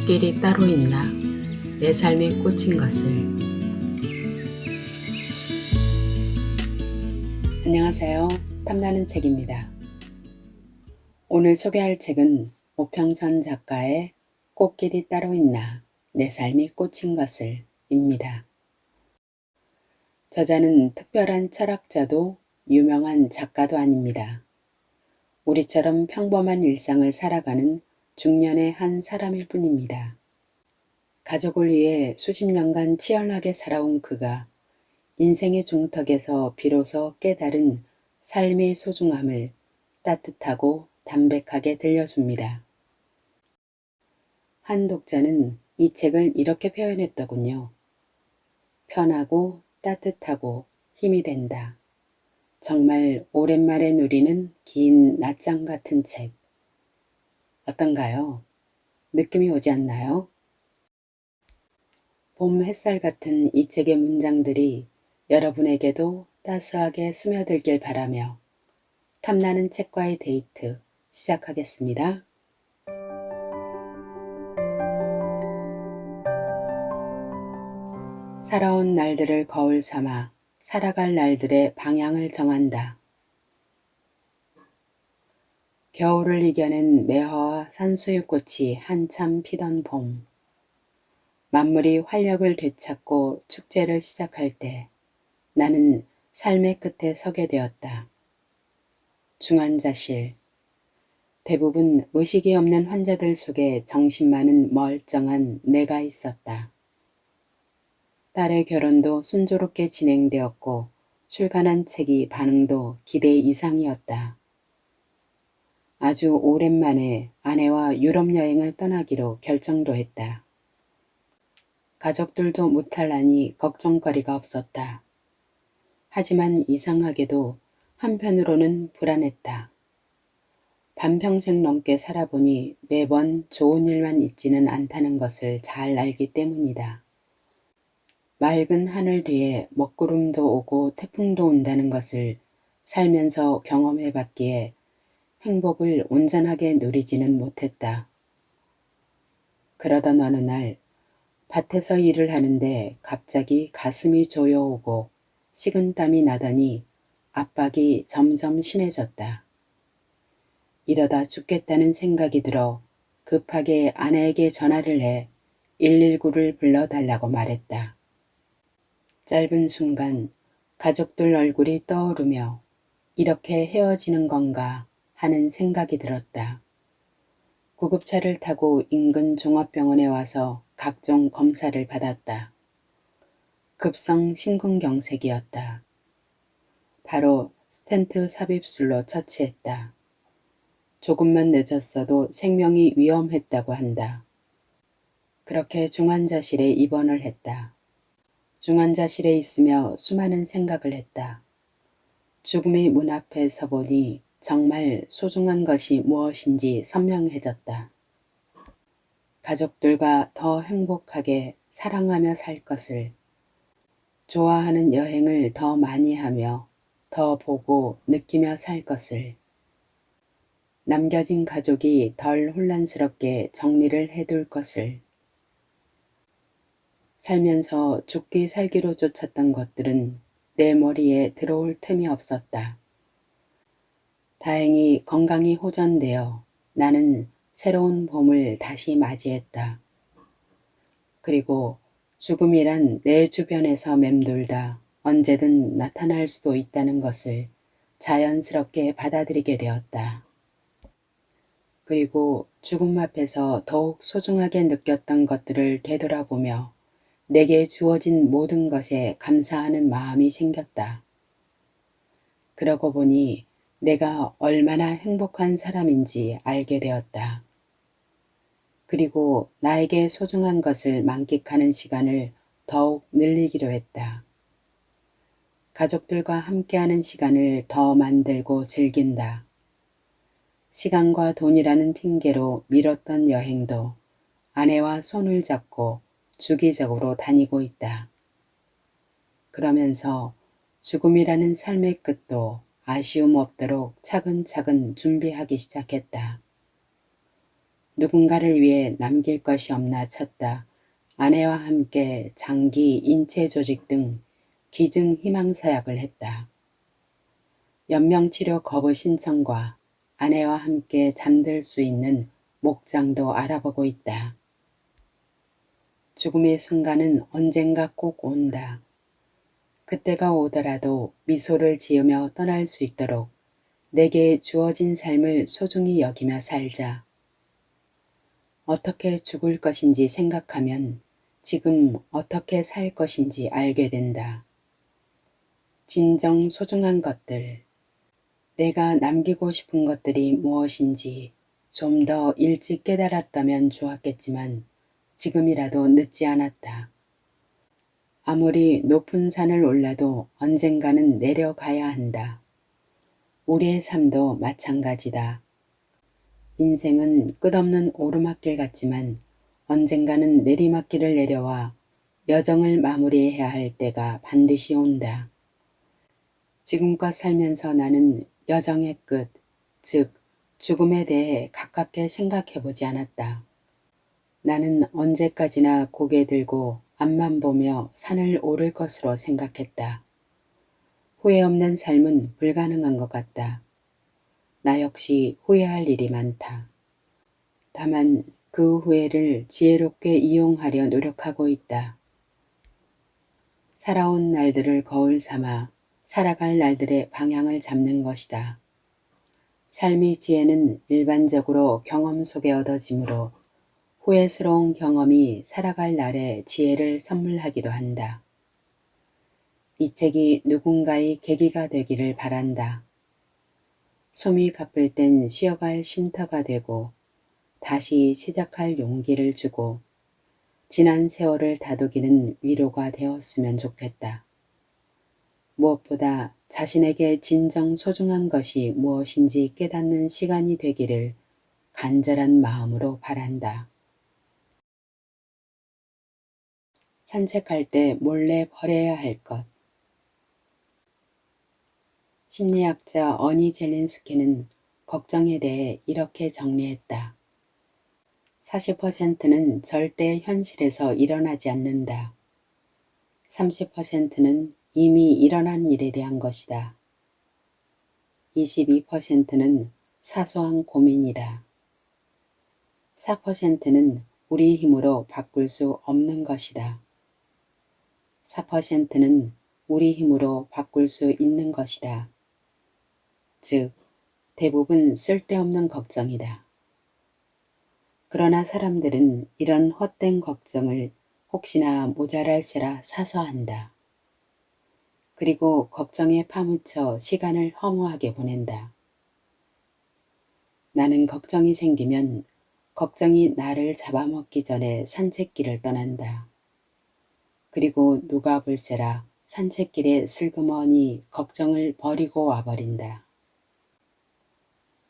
꽃길이 따로 있나 내 삶이 꽂힌 것을. 안녕하세요. 탐나는 책입니다. 오늘 소개할 책은 오평선 작가의 꽃길이 따로 있나 내 삶이 꽂힌 것을 입니다. 저자는 특별한 철학자도 유명한 작가도 아닙니다. 우리처럼 평범한 일상을 살아가는 중년의 한 사람일 뿐입니다. 가족을 위해 수십 년간 치열하게 살아온 그가 인생의 중턱에서 비로소 깨달은 삶의 소중함을 따뜻하고 담백하게 들려줍니다. 한 독자는 이 책을 이렇게 표현했더군요. 편하고 따뜻하고 힘이 된다. 정말 오랜만에 누리는 긴 낮잠 같은 책. 어떤가요? 느낌이 오지 않나요? 봄 햇살 같은 이 책의 문장들이 여러분에게도 따스하게 스며들길 바라며 탐나는 책과의 데이트 시작하겠습니다. 살아온 날들을 거울 삼아 살아갈 날들의 방향을 정한다. 겨울을 이겨낸 매화와 산수유꽃이 한참 피던 봄. 만물이 활력을 되찾고 축제를 시작할 때 나는 삶의 끝에 서게 되었다. 중환자실. 대부분 의식이 없는 환자들 속에 정신만은 멀쩡한 내가 있었다. 딸의 결혼도 순조롭게 진행되었고 출간한 책이 반응도 기대 이상이었다. 아주 오랜만에 아내와 유럽 여행을 떠나기로 결정도 했다. 가족들도 무탈하니 걱정거리가 없었다. 하지만 이상하게도 한편으로는 불안했다. 반평생 넘게 살아보니 매번 좋은 일만 있지는 않다는 것을 잘 알기 때문이다. 맑은 하늘 뒤에 먹구름도 오고 태풍도 온다는 것을 살면서 경험해봤기에 행복을 온전하게 누리지는 못했다. 그러던 어느 날 밭에서 일을 하는데 갑자기 가슴이 조여오고 식은땀이 나더니 압박이 점점 심해졌다. 이러다 죽겠다는 생각이 들어 급하게 아내에게 전화를 해 119를 불러달라고 말했다. 짧은 순간 가족들 얼굴이 떠오르며 이렇게 헤어지는 건가 하는 생각이 들었다. 구급차를 타고 인근 종합병원에 와서 각종 검사를 받았다. 급성 심근경색이었다. 바로 스텐트 삽입술로 처치했다. 조금만 늦었어도 생명이 위험했다고 한다. 그렇게 중환자실에 입원을 했다. 중환자실에 있으며 수많은 생각을 했다. 죽음이 문 앞에 서보니 정말 소중한 것이 무엇인지 선명해졌다. 가족들과 더 행복하게 사랑하며 살 것을, 좋아하는 여행을 더 많이 하며 더 보고 느끼며 살 것을, 남겨진 가족이 덜 혼란스럽게 정리를 해둘 것을. 살면서 죽기 살기로 쫓았던 것들은 내 머리에 들어올 틈이 없었다. 다행히 건강이 호전되어 나는 새로운 봄을 다시 맞이했다. 그리고 죽음이란 내 주변에서 맴돌다 언제든 나타날 수도 있다는 것을 자연스럽게 받아들이게 되었다. 그리고 죽음 앞에서 더욱 소중하게 느꼈던 것들을 되돌아보며 내게 주어진 모든 것에 감사하는 마음이 생겼다. 그러고 보니 내가 얼마나 행복한 사람인지 알게 되었다. 그리고 나에게 소중한 것을 만끽하는 시간을 더욱 늘리기로 했다. 가족들과 함께하는 시간을 더 만들고 즐긴다. 시간과 돈이라는 핑계로 미뤘던 여행도 아내와 손을 잡고 주기적으로 다니고 있다. 그러면서 죽음이라는 삶의 끝도 아쉬움 없도록 차근차근 준비하기 시작했다. 누군가를 위해 남길 것이 없나 찾다. 아내와 함께 장기, 인체 조직 등 기증 희망 서약을 했다. 연명치료 거부 신청과 아내와 함께 잠들 수 있는 목장도 알아보고 있다. 죽음의 순간은 언젠가 꼭 온다. 그때가 오더라도 미소를 지으며 떠날 수 있도록 내게 주어진 삶을 소중히 여기며 살자. 어떻게 죽을 것인지 생각하면 지금 어떻게 살 것인지 알게 된다. 진정 소중한 것들, 내가 남기고 싶은 것들이 무엇인지 좀 더 일찍 깨달았다면 좋았겠지만 지금이라도 늦지 않았다. 아무리 높은 산을 올라도 언젠가는 내려가야 한다. 우리의 삶도 마찬가지다. 인생은 끝없는 오르막길 같지만 언젠가는 내리막길을 내려와 여정을 마무리해야 할 때가 반드시 온다. 지금껏 살면서 나는 여정의 끝, 즉 죽음에 대해 가깝게 생각해보지 않았다. 나는 언제까지나 고개 들고 앞만 보며 산을 오를 것으로 생각했다. 후회 없는 삶은 불가능한 것 같다. 나 역시 후회할 일이 많다. 다만 그 후회를 지혜롭게 이용하려 노력하고 있다. 살아온 날들을 거울 삼아 살아갈 날들의 방향을 잡는 것이다. 삶의 지혜는 일반적으로 경험 속에 얻어지므로 후회스러운 경험이 살아갈 날에 지혜를 선물하기도 한다. 이 책이 누군가의 계기가 되기를 바란다. 숨이 가쁠 땐 쉬어갈 쉼터가 되고 다시 시작할 용기를 주고 지난 세월을 다독이는 위로가 되었으면 좋겠다. 무엇보다 자신에게 진정 소중한 것이 무엇인지 깨닫는 시간이 되기를 간절한 마음으로 바란다. 산책할 때 몰래 버려야 할 것. 심리학자 어니 젤린스키는 걱정에 대해 이렇게 정리했다. 40%는 절대 현실에서 일어나지 않는다. 30%는 이미 일어난 일에 대한 것이다. 22%는 사소한 고민이다. 4%는 우리 힘으로 바꿀 수 없는 것이다. 4%는 우리 힘으로 바꿀 수 있는 것이다. 즉, 대부분 쓸데없는 걱정이다. 그러나 사람들은 이런 헛된 걱정을 혹시나 모자랄세라 사서 한다. 그리고 걱정에 파묻혀 시간을 허무하게 보낸다. 나는 걱정이 생기면 걱정이 나를 잡아먹기 전에 산책길을 떠난다. 그리고 누가 볼세라 산책길에 슬그머니 걱정을 버리고 와버린다.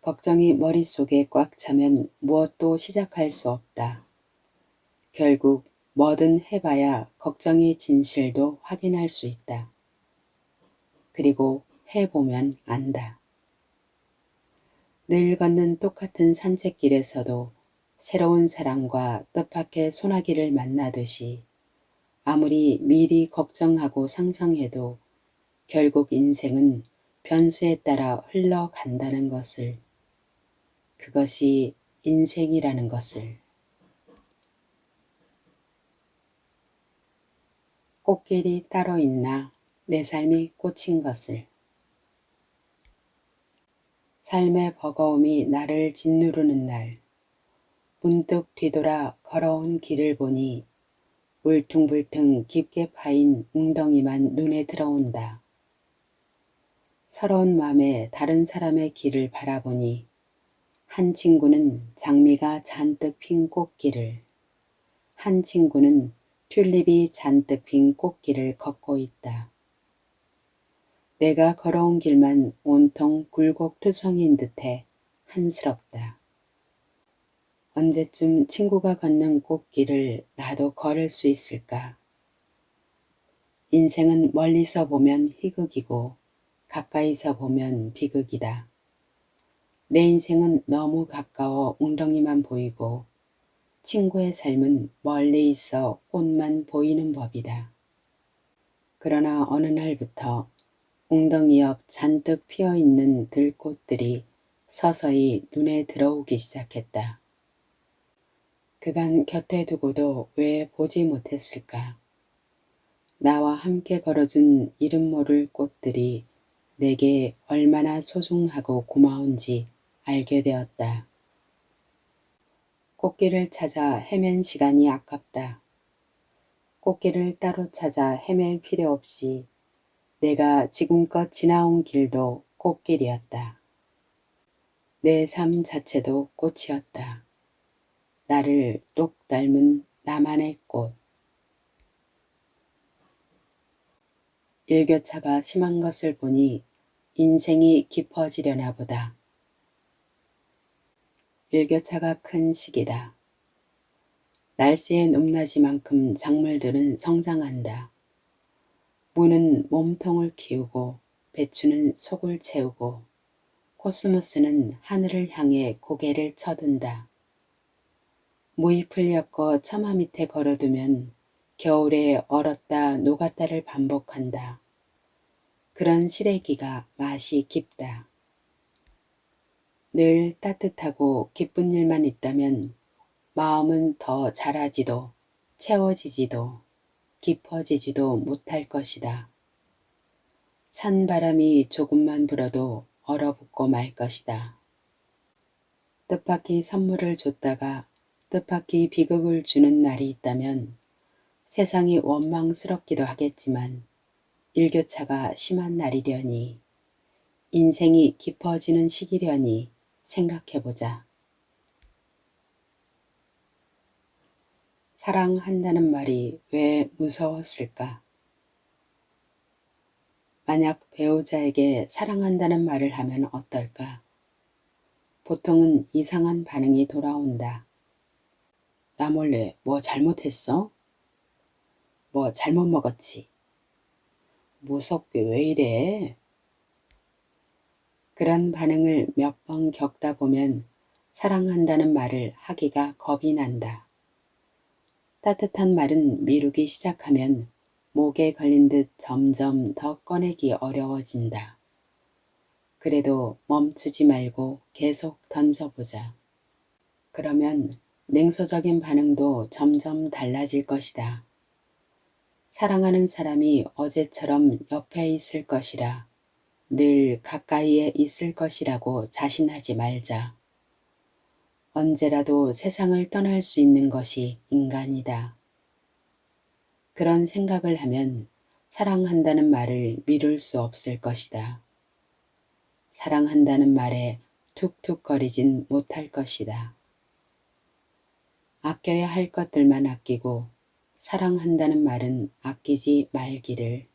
걱정이 머릿속에 꽉 차면 무엇도 시작할 수 없다. 결국 뭐든 해봐야 걱정의 진실도 확인할 수 있다. 그리고 해보면 안다. 늘 걷는 똑같은 산책길에서도 새로운 사람과 뜻밖의 소나기를 만나듯이 아무리 미리 걱정하고 상상해도 결국 인생은 변수에 따라 흘러간다는 것을, 그것이 인생이라는 것을. 꽃길이 따로 있나 내 삶이 꽂힌 것을. 삶의 버거움이 나를 짓누르는 날, 문득 뒤돌아 걸어온 길을 보니 울퉁불퉁 깊게 파인 웅덩이만 눈에 들어온다. 서러운 맘에 다른 사람의 길을 바라보니 한 친구는 장미가 잔뜩 핀 꽃길을, 한 친구는 튤립이 잔뜩 핀 꽃길을 걷고 있다. 내가 걸어온 길만 온통 굴곡투성인 듯해 한스럽다. 언제쯤 친구가 걷는 꽃길을 나도 걸을 수 있을까? 인생은 멀리서 보면 희극이고 가까이서 보면 비극이다. 내 인생은 너무 가까워 웅덩이만 보이고 친구의 삶은 멀리 있어 꽃만 보이는 법이다. 그러나 어느 날부터 웅덩이 옆 잔뜩 피어있는 들꽃들이 서서히 눈에 들어오기 시작했다. 그간 곁에 두고도 왜 보지 못했을까? 나와 함께 걸어준 이름 모를 꽃들이 내게 얼마나 소중하고 고마운지 알게 되었다. 꽃길을 찾아 헤맨 시간이 아깝다. 꽃길을 따로 찾아 헤맬 필요 없이 내가 지금껏 지나온 길도 꽃길이었다. 내 삶 자체도 꽃이었다. 나를 똑 닮은 나만의 꽃. 일교차가 심한 것을 보니 인생이 깊어지려나 보다. 일교차가 큰 시기다. 날씨의 높낮이만큼 작물들은 성장한다. 무는 몸통을 키우고 배추는 속을 채우고 코스모스는 하늘을 향해 고개를 쳐든다. 무잎을 엮어 처마 밑에 걸어두면 겨울에 얼었다 녹았다를 반복한다. 그런 시래기가 맛이 깊다. 늘 따뜻하고 기쁜 일만 있다면 마음은 더 자라지도 채워지지도 깊어지지도 못할 것이다. 찬 바람이 조금만 불어도 얼어붙고 말 것이다. 뜻밖의 선물을 줬다가 뜻밖의 비극을 주는 날이 있다면 세상이 원망스럽기도 하겠지만 일교차가 심한 날이려니 인생이 깊어지는 시기려니 생각해보자. 사랑한다는 말이 왜 무서웠을까? 만약 배우자에게 사랑한다는 말을 하면 어떨까? 보통은 이상한 반응이 돌아온다. 나 몰래 뭐 잘못했어? 뭐 잘못 먹었지? 무섭게 왜 이래? 그런 반응을 몇 번 겪다 보면 사랑한다는 말을 하기가 겁이 난다. 따뜻한 말은 미루기 시작하면 목에 걸린 듯 점점 더 꺼내기 어려워진다. 그래도 멈추지 말고 계속 던져보자. 그러면 냉소적인 반응도 점점 달라질 것이다. 사랑하는 사람이 어제처럼 옆에 있을 것이라, 늘 가까이에 있을 것이라고 자신하지 말자. 언제라도 세상을 떠날 수 있는 것이 인간이다. 그런 생각을 하면 사랑한다는 말을 미룰 수 없을 것이다. 사랑한다는 말에 툭툭거리진 못할 것이다. 아껴야 할 것들만 아끼고 사랑한다는 말은 아끼지 말기를.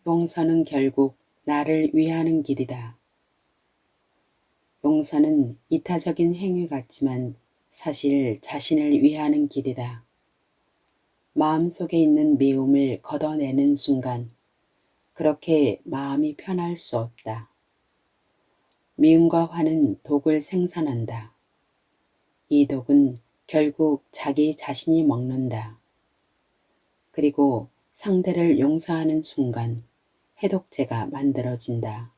용서는 결국 나를 위하는 길이다. 용서는 이타적인 행위 같지만 사실 자신을 위하는 길이다. 마음속에 있는 미움을 걷어내는 순간 그렇게 마음이 편할 수 없다. 미움과 화는 독을 생산한다. 이 독은 결국 자기 자신이 먹는다. 그리고 상대를 용서하는 순간 해독제가 만들어진다.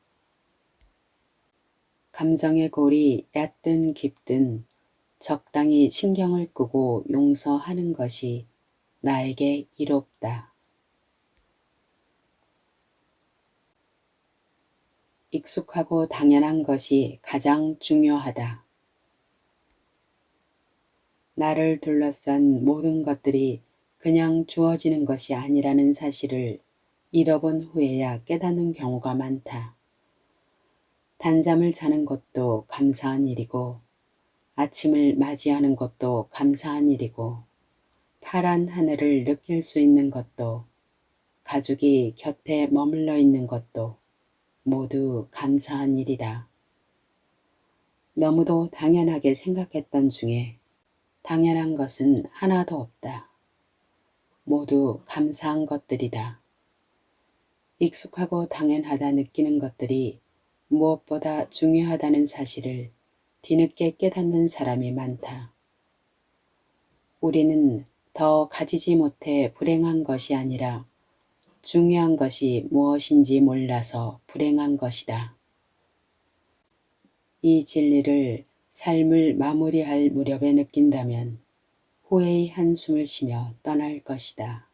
감정의 골이 얕든 깊든 적당히 신경을 끄고 용서하는 것이 나에게 이롭다. 익숙하고 당연한 것이 가장 중요하다. 나를 둘러싼 모든 것들이 그냥 주어지는 것이 아니라는 사실을 잃어본 후에야 깨닫는 경우가 많다. 단잠을 자는 것도 감사한 일이고 아침을 맞이하는 것도 감사한 일이고 파란 하늘을 느낄 수 있는 것도 가족이 곁에 머물러 있는 것도 모두 감사한 일이다. 너무도 당연하게 생각했던 중에 당연한 것은 하나도 없다. 모두 감사한 것들이다. 익숙하고 당연하다 느끼는 것들이 무엇보다 중요하다는 사실을 뒤늦게 깨닫는 사람이 많다. 우리는 더 가지지 못해 불행한 것이 아니라 중요한 것이 무엇인지 몰라서 불행한 것이다. 이 진리를 삶을 마무리할 무렵에 느낀다면 후회의 한숨을 쉬며 떠날 것이다.